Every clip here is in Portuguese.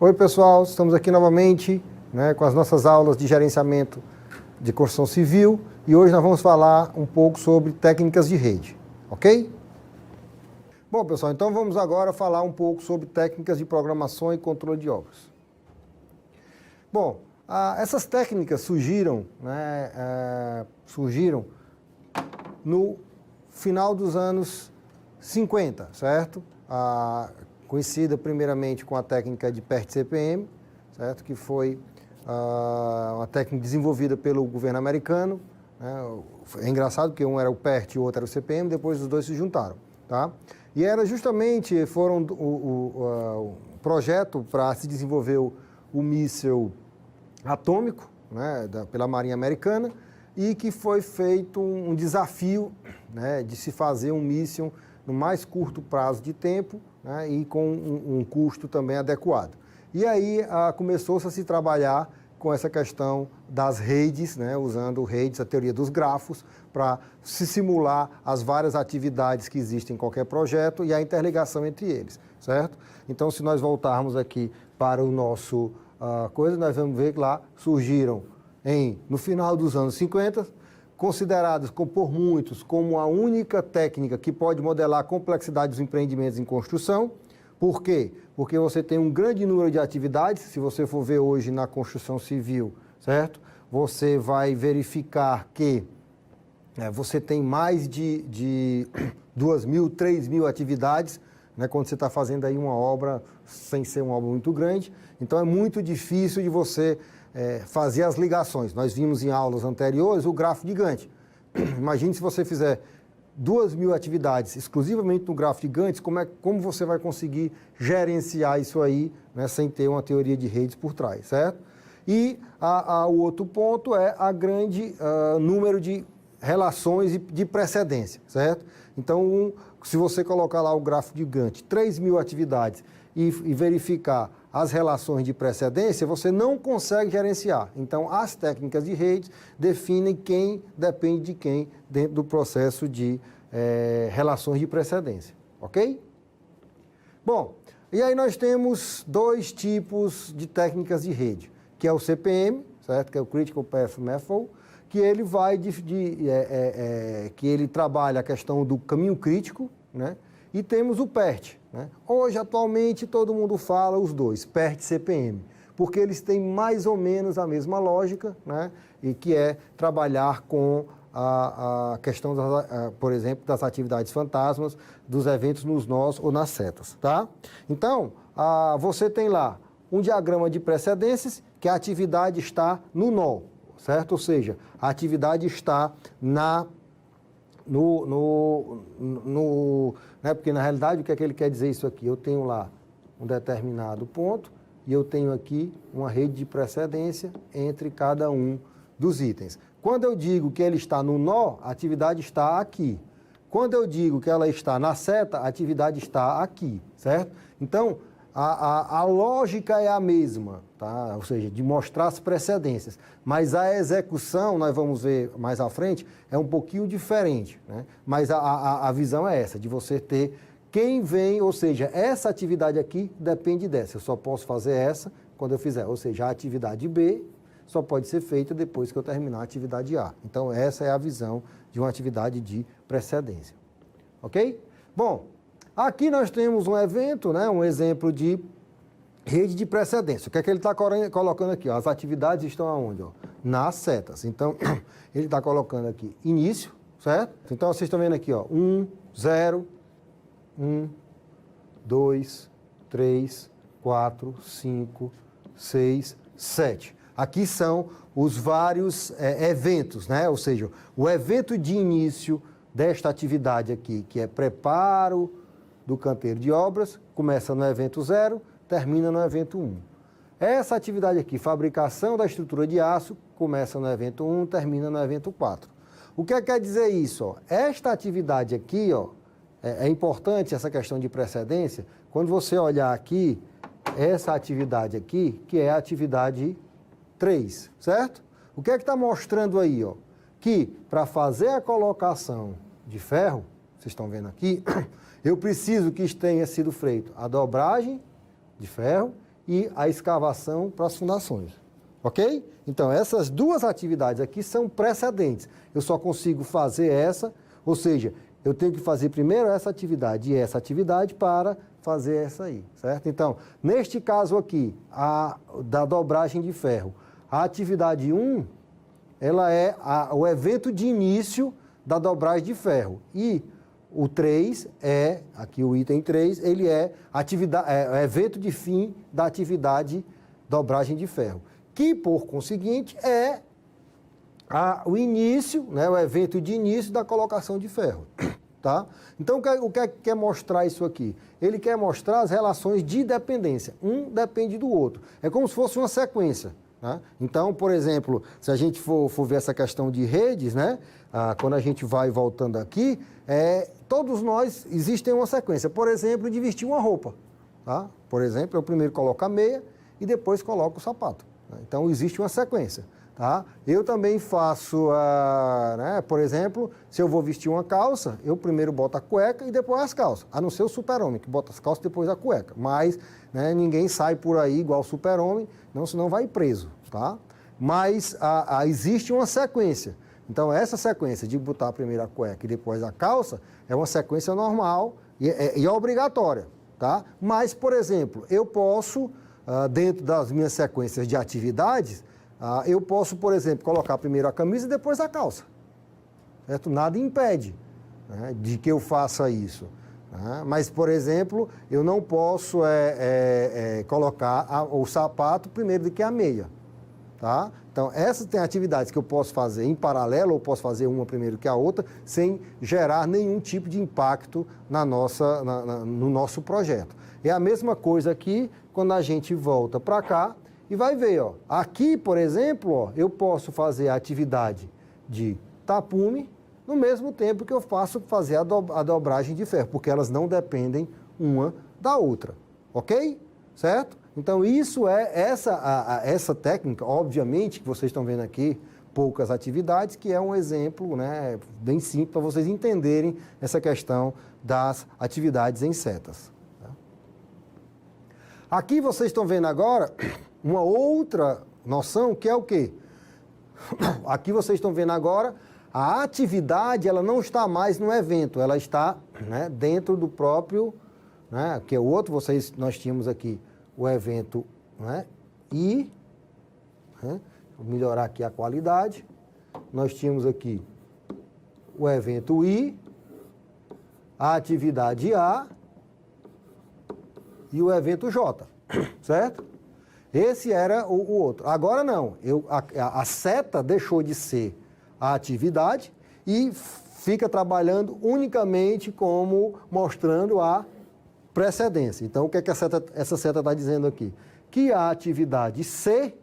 Oi pessoal, estamos aqui novamente, com as nossas aulas de gerenciamento de construção civil e hoje nós vamos falar um pouco sobre técnicas de rede, ok? Bom pessoal, então vamos agora falar um pouco sobre técnicas de programação e controle de obras. Bom, essas técnicas surgiram no final dos anos 50, certo? Conhecida primeiramente com a técnica de PERT-CPM, certo? Que foi uma técnica desenvolvida pelo governo americano. É engraçado porque um era o PERT e o outro era o CPM, depois os dois se juntaram, tá? E era justamente, o projeto para se desenvolver o míssil atômico, pela Marinha Americana, e que foi feito um desafio, de se fazer um míssil no mais curto prazo de tempo, e com um custo também adequado. E aí começou-se a se trabalhar com essa questão das redes, usando redes, a teoria dos grafos, para se simular as várias atividades que existem em qualquer projeto e a interligação entre eles, certo? Então, se nós voltarmos aqui para o nosso coisa, nós vamos ver que lá surgiram, no final dos anos 50, consideradas por muitos como a única técnica que pode modelar a complexidade dos empreendimentos em construção. Por quê? Porque você tem um grande número de atividades. Se você for ver hoje na construção civil, certo? Você vai verificar que você tem mais de 2.000, 3.000 atividades, quando você está fazendo aí uma obra sem ser uma obra muito grande. Então é muito difícil de você fazer as ligações. Nós vimos em aulas anteriores o gráfico gigante. Imagine se você fizer 2.000 atividades exclusivamente no gráfico gigante, como você vai conseguir gerenciar isso aí, sem ter uma teoria de redes por trás, certo? E o outro ponto é a grande número de relações de precedência, certo? Então, se você colocar lá o gráfico gigante, 3.000 atividades e verificar as relações de precedência, você não consegue gerenciar. Então, as técnicas de redes definem quem depende de quem dentro do processo de relações de precedência, ok? Bom, e aí nós temos dois tipos de técnicas de rede, que é o CPM, certo? Que é o Critical Path Method, que ele vai que ele trabalha a questão do caminho crítico, e temos o PERT. Hoje, atualmente, todo mundo fala os dois, PERT e CPM, porque eles têm mais ou menos a mesma lógica, e que é trabalhar com a questão, por exemplo, das atividades fantasmas, dos eventos nos nós ou nas setas, tá? Então, você tem lá um diagrama de precedências, que a atividade está no nó, certo? Ou seja, a atividade está porque na realidade o que é que ele quer dizer isso aqui? Eu tenho lá um determinado ponto e eu tenho aqui uma rede de precedência entre cada um dos itens. Quando eu digo que ele está no nó, a atividade está aqui. Quando eu digo que ela está na seta, a atividade está aqui, certo? Então, a lógica é a mesma, tá? Ou seja, de mostrar as precedências, mas a execução, nós vamos ver mais à frente, é um pouquinho diferente, Mas a visão é essa, de você ter quem vem, ou seja, essa atividade aqui depende dessa, eu só posso fazer essa quando eu fizer, ou seja, a atividade B só pode ser feita depois que eu terminar a atividade A. Então, essa é a visão de uma atividade de precedência, ok? Bom, aqui nós temos um evento, um exemplo de rede de precedência. O que é que ele está colocando aqui? As atividades estão aonde? Nas setas. Então, ele está colocando aqui início, certo? Então, vocês estão vendo aqui, 1, 0, 1, 2, 3, 4, 5, 6, 7. Aqui são os vários eventos, Ou seja, o evento de início desta atividade aqui, que é preparo do canteiro de obras, começa no evento 0, termina no evento 1. Essa atividade aqui, fabricação da estrutura de aço, começa no evento 1, termina no evento 4. O que quer dizer isso? Esta atividade aqui, é importante essa questão de precedência, quando você olhar aqui, essa atividade aqui, que é a atividade 3, certo? O que está mostrando aí? Que para fazer a colocação de ferro, vocês estão vendo aqui, eu preciso que tenha sido feito a dobragem de ferro e a escavação para as fundações. Ok? Então, essas duas atividades aqui são precedentes. Eu só consigo fazer essa, ou seja, eu tenho que fazer primeiro essa atividade e essa atividade para fazer essa aí, certo? Então, neste caso aqui, da dobragem de ferro, a atividade 1, ela é o evento de início da dobragem de ferro. E o 3 aqui o item 3, ele é o evento de fim da atividade dobragem de ferro, que, por conseguinte, é o início, né, o evento de início da colocação de ferro. Tá? Então, o que quer mostrar isso aqui? Ele quer mostrar as relações de dependência. Um depende do outro. É como se fosse uma sequência. Né? Então, por exemplo, se a gente for ver essa questão de redes, né, quando a gente vai voltando aqui, todos nós existem uma sequência. Por exemplo, de vestir uma roupa. Tá? Por exemplo, eu primeiro coloco a meia e depois coloco o sapato. Então, existe uma sequência. Tá? Eu também faço, né, por exemplo, se eu vou vestir uma calça, eu primeiro boto a cueca e depois as calças. A não ser o super-homem, que bota as calças e depois a cueca. Mas, né, ninguém sai por aí igual o super-homem, senão vai preso. Tá? Mas existe uma sequência. Então, essa sequência de botar primeiro a cueca e depois a calça é uma sequência normal e é obrigatória. Tá? Mas, por exemplo, eu posso, dentro das minhas sequências de atividades, eu posso, por exemplo, colocar primeiro a camisa e depois a calça. Certo? Nada impede, né, de que eu faça isso. Né? Mas, por exemplo, eu não posso colocar o sapato primeiro do que a meia. Tá? Então, essas têm atividades que eu posso fazer em paralelo, ou posso fazer uma primeiro que a outra, sem gerar nenhum tipo de impacto no nosso projeto. É a mesma coisa aqui, quando a gente volta para cá, e vai ver, ó, aqui, por exemplo, ó, eu posso fazer a atividade de tapume no mesmo tempo que eu faço fazer a dobragem de ferro, porque elas não dependem uma da outra, ok? Certo? Então, isso essa técnica, obviamente, que vocês estão vendo aqui, poucas atividades, que é um exemplo, né, bem simples para vocês entenderem essa questão das atividades em setas. Tá? Aqui vocês estão vendo agora uma outra noção, que é o quê? Aqui vocês estão vendo agora, a atividade ela não está mais no evento, ela está, né, dentro do próprio, né, que é o outro, nós tínhamos aqui o evento, né, I, né, vou melhorar aqui a qualidade, nós tínhamos aqui o evento I, a atividade A e o evento J, certo? Esse era o outro. Agora não, a seta deixou de ser a atividade e fica trabalhando unicamente como mostrando a precedência. Então, o que é que essa seta está dizendo aqui? Que a atividade C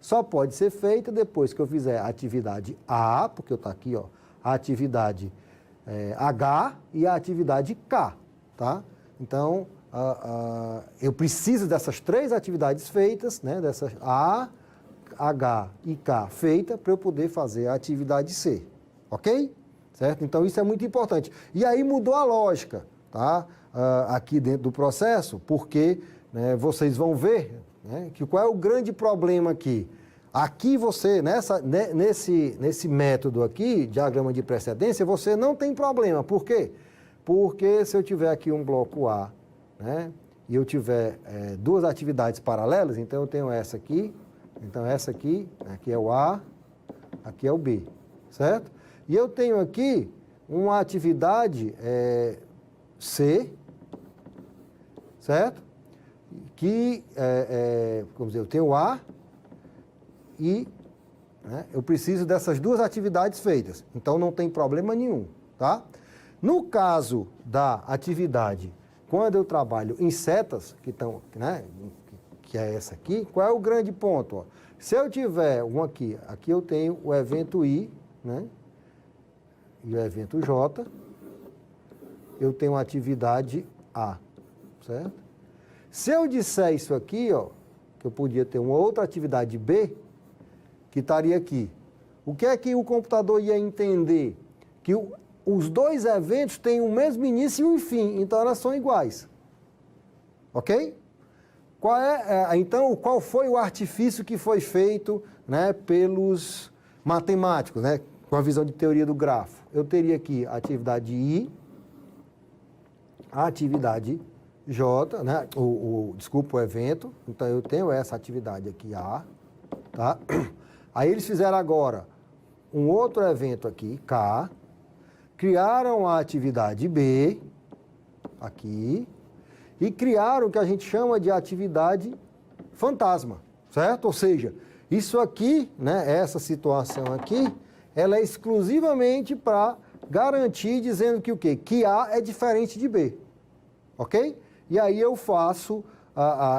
só pode ser feita depois que eu fizer a atividade A, porque eu estou aqui, ó, a atividade H e a atividade K. Tá? Então, eu preciso dessas três atividades feitas, né, dessas A, H e K feita para eu poder fazer a atividade C, ok? Certo? Então, isso é muito importante. E aí mudou a lógica, tá? Aqui dentro do processo, porque, né, vocês vão ver, né, que qual é o grande problema aqui. Aqui você, nesse método aqui, diagrama de precedência, você não tem problema. Por quê? Porque se eu tiver aqui um bloco A, né, e eu tiver duas atividades paralelas, então eu tenho essa aqui, então essa aqui é o A, aqui é o B, certo? E eu tenho aqui uma atividade C, certo? Que, vamos dizer, eu tenho A e, né, eu preciso dessas duas atividades feitas, então não tem problema nenhum, tá? No caso da atividade, quando eu trabalho em setas, né, que é essa aqui, qual é o grande ponto? Ó? Se eu tiver um aqui eu tenho o evento I, né, e o evento J, eu tenho a atividade A, certo? Se eu disser isso aqui, ó, que eu podia ter uma outra atividade B, que estaria aqui, o que é que o computador ia entender? Que os dois eventos têm o mesmo início e um fim, então elas são iguais. Ok? Então, qual foi o artifício que foi feito, né, pelos matemáticos, né, com a visão de teoria do grafo? Eu teria aqui a atividade I, a atividade J, né, desculpa, o evento. Então, eu tenho essa atividade aqui, A, tá? Aí eles fizeram agora um outro evento aqui, K, criaram a atividade B, aqui, e criaram o que a gente chama de atividade fantasma, certo? Ou seja, isso aqui, né, essa situação aqui, ela é exclusivamente para garantir, dizendo que o quê? Que A é diferente de B, ok? E aí eu faço,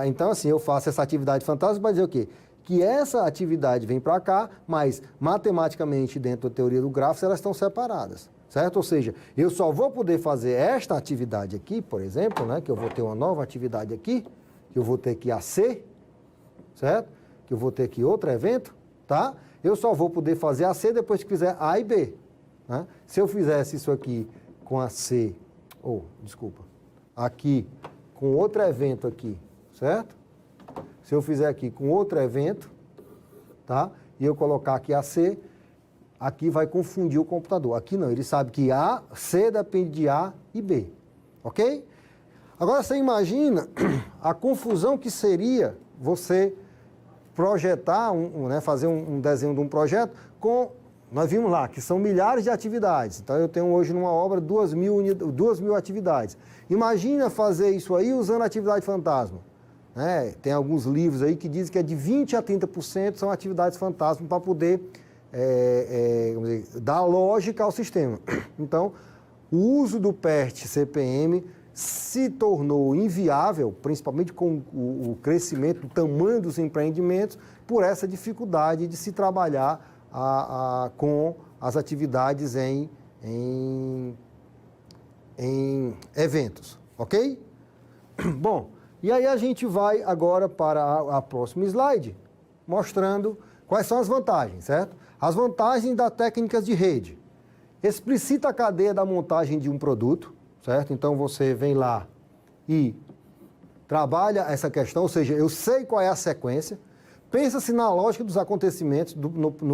então assim, eu faço essa atividade fantasma para dizer o quê? Que essa atividade vem para cá, mas matematicamente, dentro da teoria do grafo, elas estão separadas, certo? Ou seja, eu só vou poder fazer esta atividade aqui, por exemplo, né, que eu vou ter uma nova atividade aqui, que eu vou ter aqui AC, certo? Que eu vou ter aqui outro evento, tá? Eu só vou poder fazer AC depois que fizer A e B, né? Se eu fizesse isso aqui com a C, aqui com outro evento aqui, certo? Se eu fizer aqui com outro evento, tá? E eu colocar aqui AC, aqui vai confundir o computador. Aqui não, ele sabe que C depende de A e B, ok? Agora você imagina a confusão que seria você projetar, né, fazer um desenho de um projeto com, nós vimos lá, que são milhares de atividades. Então eu tenho hoje numa obra 2.000 atividades. Imagina fazer isso aí usando a atividade fantasma. Tem alguns livros aí que dizem que é de 20% a 30% são atividades fantasmas para poder dar lógica ao sistema. Então, o uso do PERT CPM se tornou inviável, principalmente com o crescimento, o tamanho dos empreendimentos, por essa dificuldade de se trabalhar com as atividades em eventos, ok? Bom, e aí a gente vai agora para a próxima slide, mostrando quais são as vantagens, certo? As vantagens das técnicas de rede. Explicita a cadeia da montagem de um produto, certo? Então você vem lá e trabalha essa questão, ou seja, eu sei qual é a sequência, pensa-se na lógica dos acontecimentos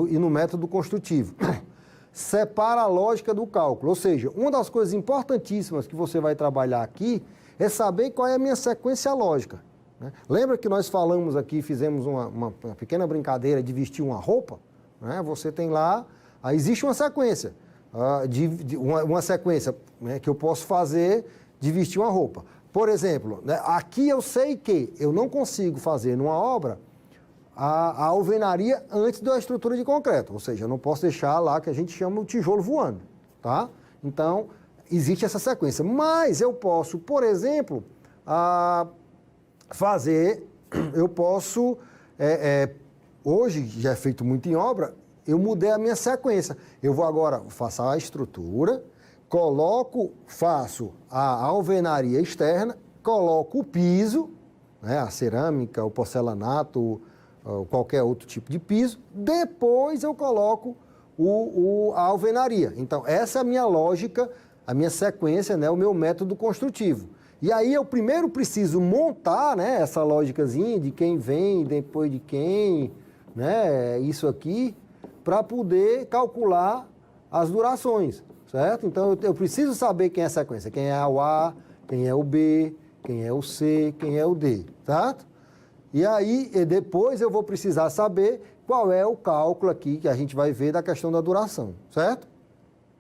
e no método construtivo. Separa a lógica do cálculo, ou seja, uma das coisas importantíssimas que você vai trabalhar aqui é saber qual é a minha sequência lógica, né? Lembra que nós falamos aqui, fizemos uma pequena brincadeira de vestir uma roupa? Né? Você tem lá, existe uma sequência, uma sequência, né, que eu posso fazer de vestir uma roupa. Por exemplo, né, aqui eu sei que eu não consigo fazer numa obra a alvenaria antes da estrutura de concreto, ou seja, eu não posso deixar lá que a gente chama o tijolo voando, tá? Então, existe essa sequência, mas eu posso, por exemplo, hoje já é feito muito em obra, eu mudei a minha sequência. Eu vou agora, faço a estrutura, faço a alvenaria externa, coloco o piso, né, a cerâmica, o porcelanato, qualquer outro tipo de piso, depois eu coloco a alvenaria. Então, essa é a minha lógica, a minha sequência, né, o meu método construtivo. E aí eu primeiro preciso montar, né, essa lógicazinha de quem vem, depois de quem, né, isso aqui, para poder calcular as durações, certo? Então eu preciso saber quem é a sequência, quem é o A, quem é o B, quem é o C, quem é o D, certo? E aí depois eu vou precisar saber qual é o cálculo aqui que a gente vai ver da questão da duração, certo?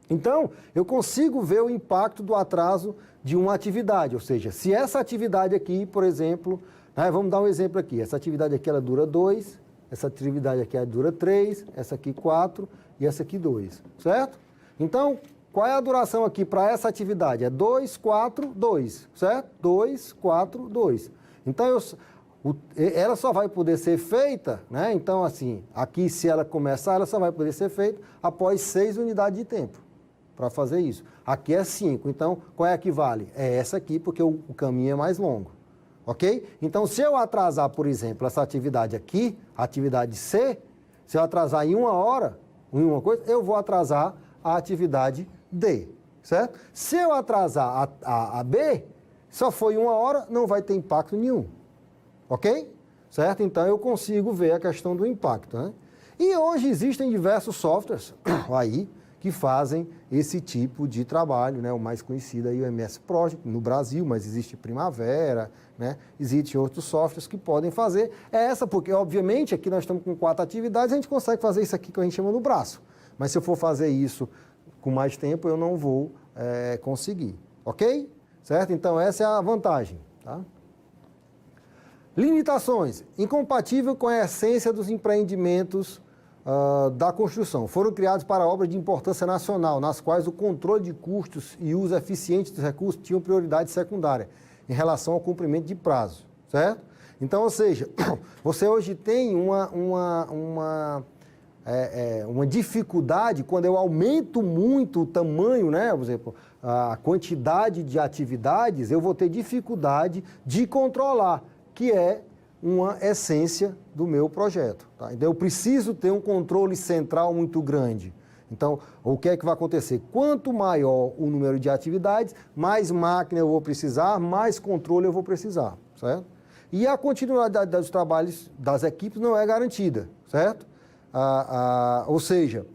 Então, eu consigo ver o impacto do atraso de uma atividade, ou seja, se essa atividade aqui, por exemplo, né, vamos dar um exemplo aqui, essa atividade aqui ela dura 2, essa atividade aqui ela dura 3, essa aqui 4 e essa aqui 2, certo? Então, qual é a duração aqui para essa atividade? É 2, 4, 2, certo? 2, 4, 2. Então, ela só vai poder ser feita, né? Então, assim, aqui se ela começar, ela só vai poder ser feita após 6 unidades de tempo para fazer isso. Aqui é 5, então qual é a que vale? É essa aqui, porque o caminho é mais longo, ok? Então, se eu atrasar, por exemplo, essa atividade aqui, a atividade C, se eu atrasar em 1 hora, eu vou atrasar a atividade D, certo? Se eu atrasar a B, só foi 1 hora, não vai ter impacto nenhum, ok? Certo? Então eu consigo ver a questão do impacto, né? E hoje existem diversos softwares aí que fazem esse tipo de trabalho, né? O mais conhecido aí é o MS Project no Brasil, mas existe Primavera, né? Existem outros softwares que podem fazer. É essa porque, obviamente, aqui nós estamos com 4 atividades, a gente consegue fazer isso aqui que a gente chama no braço. Mas se eu for fazer isso com mais tempo, eu não vou conseguir, ok? Certo? Então essa é a vantagem, tá? Limitações. Incompatível com a essência dos empreendimentos da construção. Foram criados para obras de importância nacional, nas quais o controle de custos e uso eficiente dos recursos tinham prioridade secundária em relação ao cumprimento de prazo, certo? Então, ou seja, você hoje tem uma dificuldade quando eu aumento muito o tamanho, né? Por exemplo, a quantidade de atividades, eu vou ter dificuldade de controlar, que é uma essência do meu projeto. Tá? Então, eu preciso ter um controle central muito grande. Então, o que é que vai acontecer? Quanto maior o número de atividades, mais máquina eu vou precisar, mais controle eu vou precisar, certo? E a continuidade dos trabalhos das equipes não é garantida, certo? Ou seja,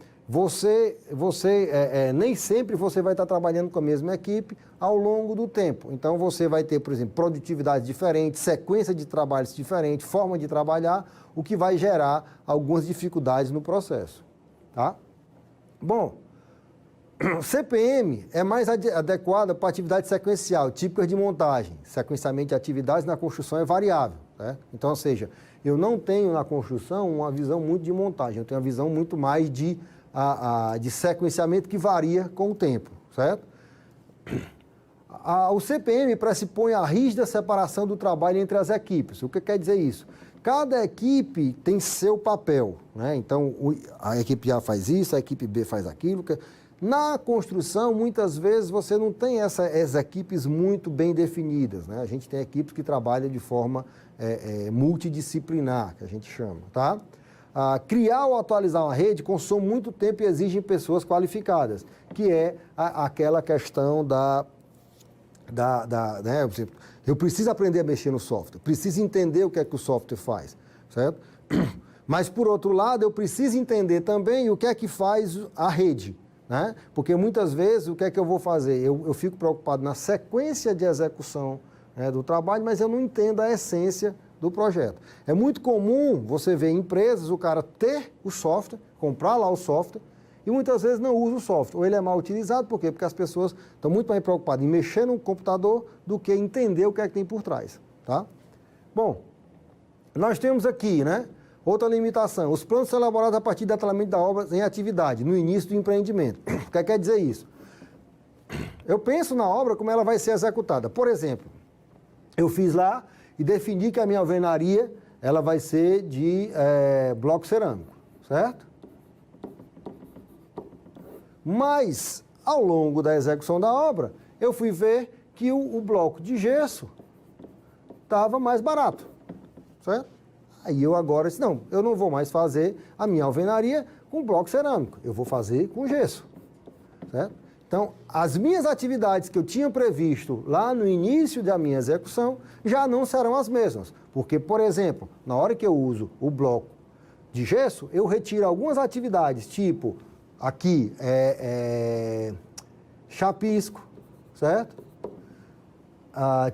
nem sempre você vai estar trabalhando com a mesma equipe ao longo do tempo. Então, você vai ter, por exemplo, produtividade diferente, sequência de trabalhos diferente, forma de trabalhar, o que vai gerar algumas dificuldades no processo, tá? Bom, CPM é mais adequada para atividade sequencial, típicas de montagem. Sequenciamento de atividades na construção é variável, né? Então, ou seja, eu não tenho na construção uma visão muito de montagem, eu tenho uma visão muito mais de sequenciamento que varia com o tempo, certo? O CPM pressupõe a rígida separação do trabalho entre as equipes. O que quer dizer isso? Cada equipe tem seu papel, né? Então, a equipe A faz isso, a equipe B faz aquilo. Na construção, muitas vezes, você não tem essas equipes muito bem definidas, né? A gente tem equipes que trabalham de forma multidisciplinar, que a gente chama, tá? Criar ou atualizar uma rede consome muito tempo e exige pessoas qualificadas, que é aquela questão né? Eu preciso aprender a mexer no software, preciso entender o que é que o software faz, certo? Mas, por outro lado, eu preciso entender também o que é que faz a rede, né? Porque muitas vezes, o que é que eu vou fazer? Eu fico preocupado na sequência de execução, né, do trabalho, mas eu não entendo a essência do projeto. É muito comum você ver em empresas o cara ter o software, comprar lá o software, e muitas vezes não usa o software. Ou ele é mal utilizado, por quê? Porque as pessoas estão muito mais preocupadas em mexer no computador do que entender o que é que tem por trás, tá? Bom, nós temos aqui, né, outra limitação. Os planos são elaborados a partir do detalhamento da obra em atividade, no início do empreendimento. O que quer dizer isso? Eu penso na obra como ela vai ser executada. Por exemplo, eu fiz lá e defini que a minha alvenaria ela vai ser de bloco cerâmico, certo? Mas, ao longo da execução da obra, eu fui ver que o bloco de gesso estava mais barato, certo? Aí eu agora disse, não, eu não vou mais fazer a minha alvenaria com bloco cerâmico, eu vou fazer com gesso, certo? Então, as minhas atividades que eu tinha previsto lá no início da minha execução já não serão as mesmas, porque, por exemplo, na hora que eu uso o bloco de gesso, eu retiro algumas atividades, tipo, aqui chapisco, certo?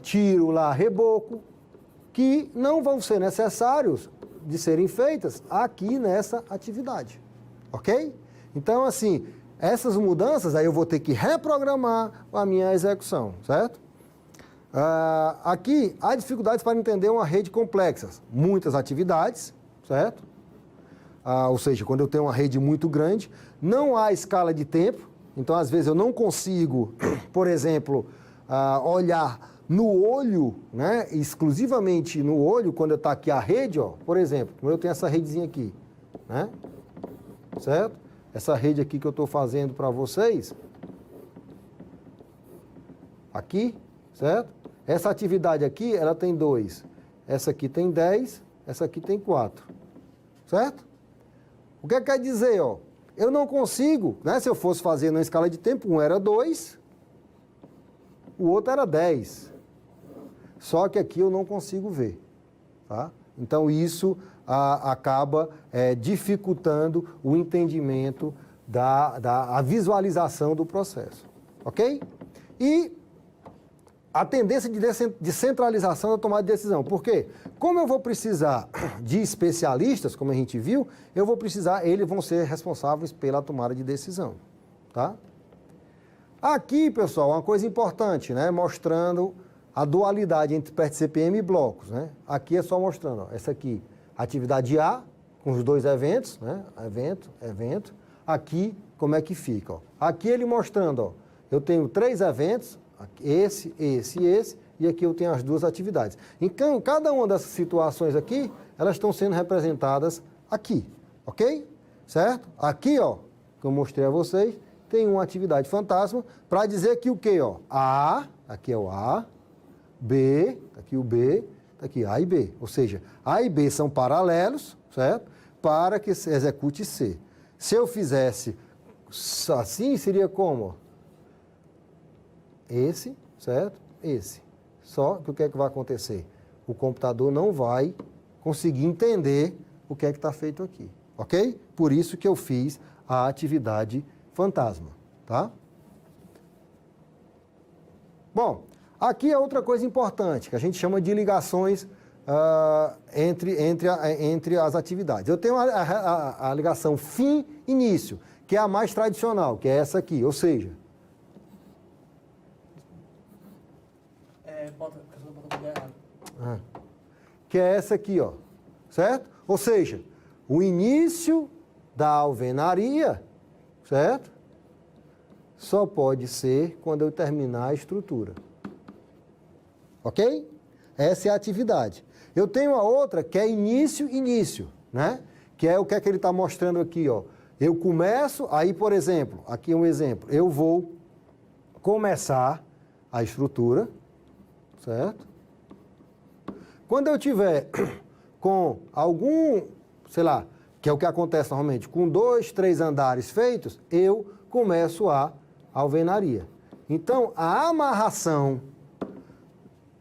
Tiro lá reboco, que não vão ser necessários de serem feitas aqui nessa atividade, ok? Então, assim, essas mudanças aí eu vou ter que reprogramar a minha execução, certo? Aqui há dificuldades para entender uma rede complexa, muitas atividades, certo? Ou seja, quando eu tenho uma rede muito grande, não há escala de tempo, então às vezes eu não consigo, por exemplo, olhar no olho, né, exclusivamente no olho, quando está aqui a rede, ó, por exemplo, como eu tenho essa redezinha aqui, né, certo? Essa rede aqui que eu estou fazendo para vocês, aqui, certo? Essa atividade aqui, ela tem 2, essa aqui tem 10, essa aqui tem 4, certo? O que quer dizer, ó? Eu não consigo, né? Se eu fosse fazer na escala de tempo, um era 2, o outro era 10. Só que aqui eu não consigo ver, tá? Então, isso acaba dificultando o entendimento a visualização do processo, ok? E a tendência de centralização da tomada de decisão. Por quê? Como eu vou precisar de especialistas, como a gente viu, eles vão ser responsáveis pela tomada de decisão, tá? Aqui, pessoal, uma coisa importante, né? Mostrando a dualidade entre PERT-CPM e blocos, né? Aqui é só mostrando, ó, essa aqui, atividade A, com os dois eventos, né? Evento. Aqui, como é que fica, ó. Aqui ele mostrando, ó, eu tenho 3 eventos, esse, e aqui eu tenho as 2 atividades. Então, cada uma dessas situações aqui, elas estão sendo representadas aqui, ok? Certo? Aqui, ó, que eu mostrei a vocês, tem uma atividade fantasma para dizer que o quê, ó? A, aqui é o A, B, aqui o B, aqui A e B. Ou seja, A e B são paralelos, certo? Para que se execute C. Se eu fizesse assim, seria como? Esse, certo? Esse. Só que o que é que vai acontecer? O computador não vai conseguir entender o que é que está feito aqui, ok? Por isso que eu fiz a atividade fantasma, tá? Bom, aqui é outra coisa importante, que a gente chama de ligações entre as atividades. Eu tenho a ligação fim-início, que é a mais tradicional, que é essa aqui, ou seja... que é essa aqui, ó, certo? Ou seja, o início da alvenaria, certo? Só pode ser quando eu terminar a estrutura. Ok? Essa é a atividade. Eu tenho a outra que é início, né? Que é o que é que ele está mostrando aqui, ó. Eu começo, aí, por exemplo, aqui um exemplo. Eu vou começar a estrutura, certo? Quando eu tiver com algum, sei lá, que é o que acontece normalmente, com 2, 3 andares feitos, eu começo a alvenaria. Então, a amarração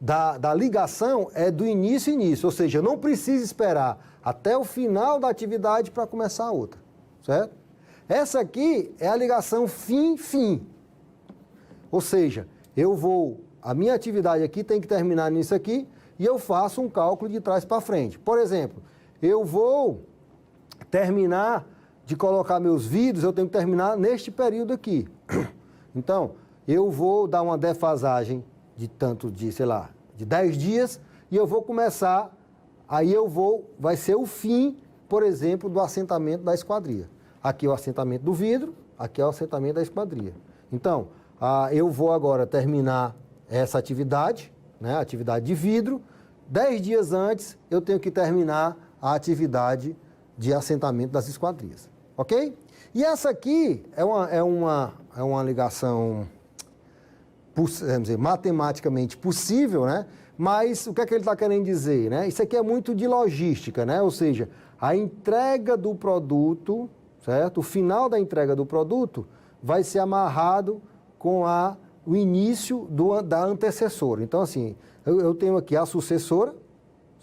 da ligação é do início, ou seja, eu não preciso esperar até o final da atividade para começar a outra, certo? Essa aqui é a ligação fim. Ou seja, a minha atividade aqui tem que terminar nisso aqui e eu faço um cálculo de trás para frente. Por exemplo, eu vou terminar de colocar meus vidros, eu tenho que terminar neste período aqui. Então, eu vou dar uma defasagem de 10 dias e eu vou começar, vai ser o fim, por exemplo, do assentamento da esquadria. Aqui é o assentamento do vidro, aqui é o assentamento da esquadria. Então, eu vou agora terminar essa atividade, né, a atividade de vidro. 10 dias antes, eu tenho que terminar a atividade de assentamento das esquadrias. Ok? E essa aqui é uma ligação, vamos dizer, matematicamente possível, né? Mas o que é que ele está querendo dizer, né? Isso aqui é muito de logística, né? Ou seja, a entrega do produto, certo? O final da entrega do produto vai ser amarrado com o início da antecessora. Então, assim, eu tenho aqui a sucessora,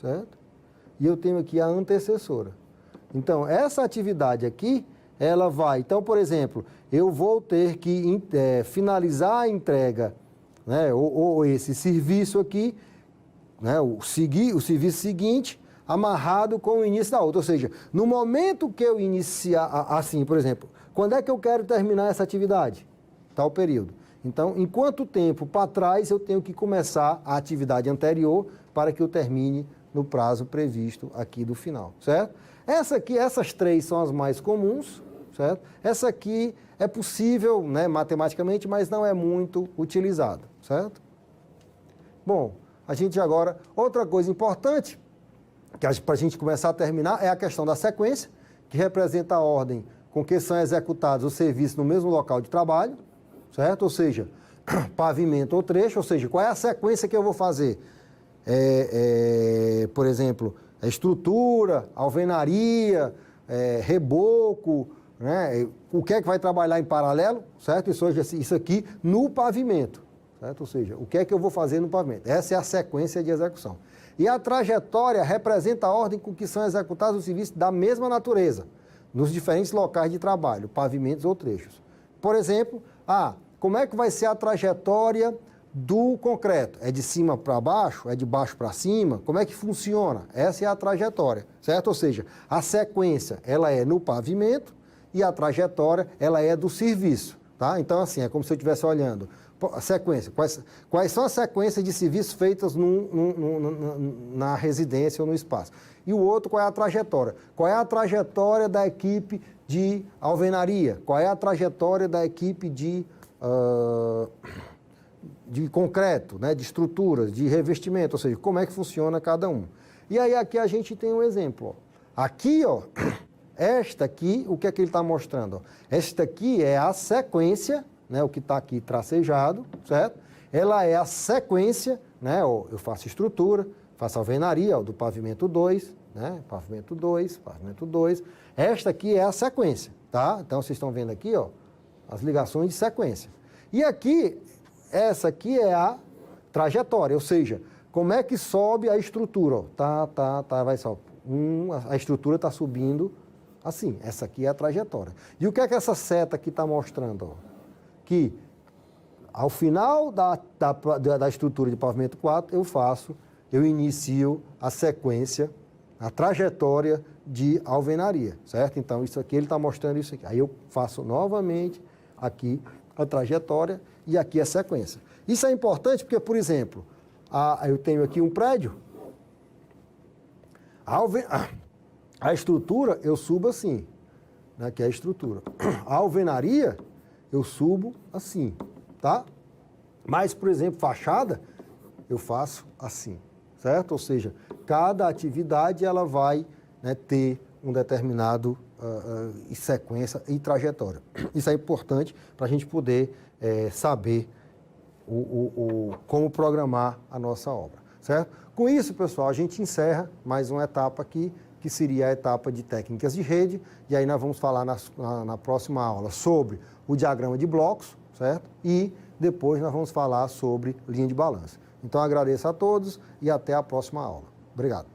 certo? E eu tenho aqui a antecessora. Então, essa atividade aqui, ela vai... Então, por exemplo, eu vou ter que finalizar a entrega, né, ou esse serviço aqui, né, o serviço seguinte, amarrado com o início da outra. Ou seja, no momento que eu iniciar, assim, por exemplo, quando é que eu quero terminar essa atividade? Tal período. Então, em quanto tempo para trás eu tenho que começar a atividade anterior para que eu termine no prazo previsto aqui do final, certo? Essas 3 são as mais comuns, certo? Essa aqui é possível, né, matematicamente, mas não é muito utilizada, certo? Bom, a gente agora... Outra coisa importante, para a gente começar a terminar, é a questão da sequência, que representa a ordem com que são executados os serviços no mesmo local de trabalho, certo? Ou seja, pavimento ou trecho, ou seja, qual é a sequência que eu vou fazer? Por exemplo, estrutura, alvenaria, reboco, né? O que é que vai trabalhar em paralelo, certo? Isso aqui no pavimento, certo? Ou seja, o que é que eu vou fazer no pavimento? Essa é a sequência de execução. E a trajetória representa a ordem com que são executados os serviços da mesma natureza, nos diferentes locais de trabalho, pavimentos ou trechos. Por exemplo, como é que vai ser a trajetória do concreto? É de cima para baixo? É de baixo para cima? Como é que funciona? Essa é a trajetória, certo? Ou seja, a sequência, ela é no pavimento e a trajetória, ela é do serviço, tá? Então, assim, é como se eu estivesse olhando a sequência. Quais são as sequências de serviços feitas na residência ou no espaço? E o outro, qual é a trajetória? Qual é a trajetória da equipe de alvenaria? Qual é a trajetória da equipe de concreto, né, de estruturas, de revestimento, ou seja, como é que funciona cada um. E aí aqui a gente tem um exemplo. Ó. Aqui, ó, esta aqui, o que é que ele está mostrando? Ó? Esta aqui é a sequência, né, o que está aqui tracejado, certo? Ela é a sequência, né, ó, eu faço estrutura, faço alvenaria, ó, do pavimento 2, né, pavimento 2, pavimento 2. Esta aqui é a sequência, tá? Então vocês estão vendo aqui, ó, as ligações de sequência. E aqui, essa aqui é a trajetória, ou seja, como é que sobe a estrutura, ó, vai só. A estrutura está subindo assim, essa aqui é a trajetória. E o que é que essa seta aqui está mostrando, ó? Que ao final da estrutura de pavimento 4, eu inicio a sequência, a trajetória de alvenaria, certo? Então, isso aqui, ele está mostrando isso aqui. Aí eu faço novamente aqui a trajetória e aqui a sequência. Isso é importante porque, por exemplo, eu tenho aqui um prédio, a estrutura eu subo assim, né, que é a estrutura. A alvenaria eu subo assim, tá? Mas, por exemplo, fachada, eu faço assim, certo? Ou seja, cada atividade ela vai, né, ter um determinado sequência e trajetória. Isso é importante para a gente poder saber como programar a nossa obra, certo? Com isso, pessoal, a gente encerra mais uma etapa aqui, que seria a etapa de técnicas de rede, e aí nós vamos falar na próxima aula sobre o diagrama de blocos, certo? E depois nós vamos falar sobre linha de balanço. Então, agradeço a todos e até a próxima aula. Obrigado.